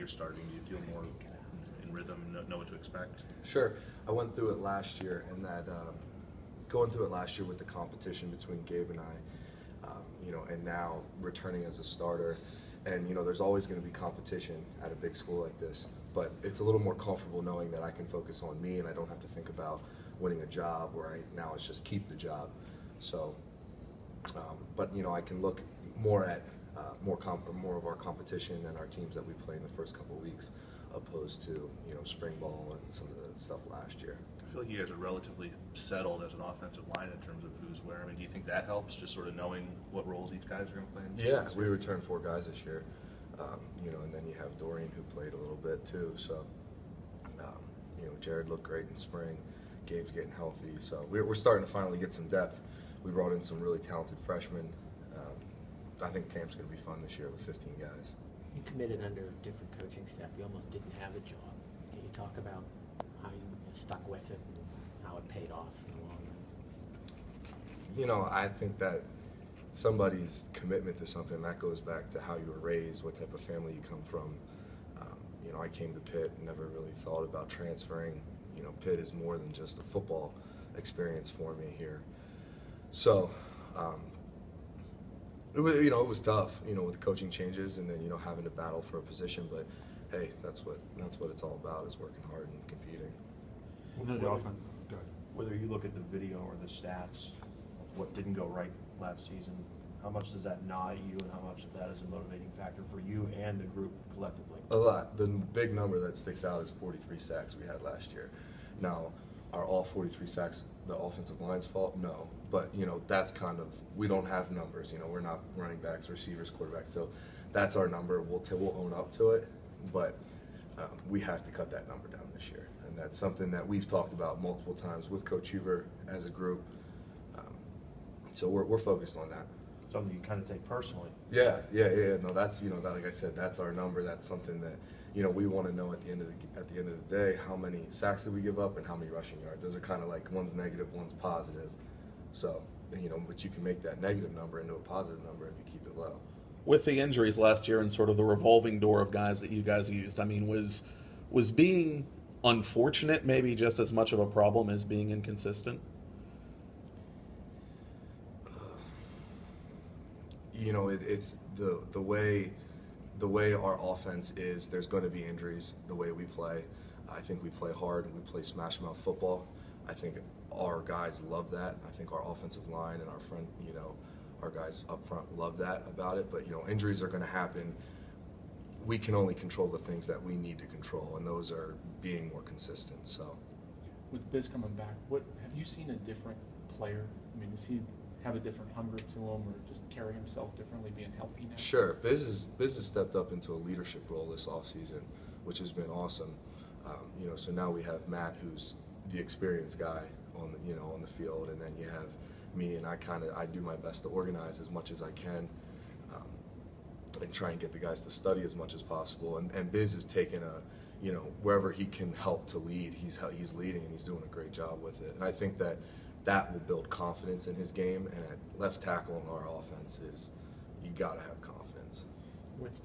starting? Do you feel more in rhythm and know what to expect? Sure. I went through it last year, and that going through it last year with the competition between Gabe and I, and now returning as a starter. And, there's always going to be competition at a big school like this, but it's a little more comfortable knowing that I can focus on me and I don't have to think about winning a job where now it's just keep the job. So, but, I can look more at more of our competition and our teams that we play in the first couple of weeks, opposed to, spring ball and some of the stuff last year. I feel like you guys are relatively settled as an offensive line in terms of who's where. I mean, do you think that helps, just sort of knowing what roles each guys are going to play in? Yeah, we returned 4 guys this year, and then you have Dorian, who played a little bit too. So, Jared looked great in spring. Gabe's getting healthy, so we're starting to finally get some depth. We brought in some really talented freshmen. I think camp's going to be fun this year with 15 guys. You committed under a different coaching staff. You almost didn't have a job. Can you talk about how you stuck with it and how it paid off in the long run? I think that somebody's commitment to something, that goes back to how you were raised, what type of family you come from. I came to Pitt and never really thought about transferring. Pitt is more than just a football experience for me here. So, it was tough, with the coaching changes and then, having to battle for a position. But hey, that's what it's all about, is working hard and competing. Whether you look at the video or the stats of what didn't go right last season, how much does that gnaw at you, and how much of that is a motivating factor for you and the group collectively? A lot. The big number that sticks out is 43 sacks we had last year. Now, are all 43 sacks the offensive line's fault? No. But, that's kind of, we don't have numbers. We're not running backs, receivers, quarterbacks. So that's our number. We'll own up to it. But we have to cut that number down this year. And that's something that we've talked about multiple times with Coach Huber as a group. So we're focused on that. Something you kind of take personally. Yeah. No, that's, that, like I said, that's our number. That's something that, we want to know at the end of the day, how many sacks did we give up and how many rushing yards. Those are kind of like, one's negative, one's positive. So, but you can make that negative number into a positive number if you keep it low. With the injuries last year and sort of the revolving door of guys that you guys used, I mean, was being unfortunate maybe just as much of a problem as being inconsistent? It's the way our offense is. There's going to be injuries the way we play. I think we play hard and we play smash mouth football. I think our guys love that. I think our offensive line and our front, our guys up front love that about it. But injuries are going to happen. We can only control the things that we need to control, and those are being more consistent. So, with Biz coming back, what have you seen a different player? I mean, does he have a different hunger to him, or just carry himself differently, being healthy now? Sure. Biz has stepped up into a leadership role this offseason, which has been awesome. So now we have Matt, who's the experienced guy on the field, and then you have me, and I do my best to organize as much as I can, and try and get the guys to study as much as possible. And Biz has taken wherever he can help to lead, he's leading, and he's doing a great job with it. And I think that will build confidence in his game. And at left tackle in our offense you got to have confidence. What's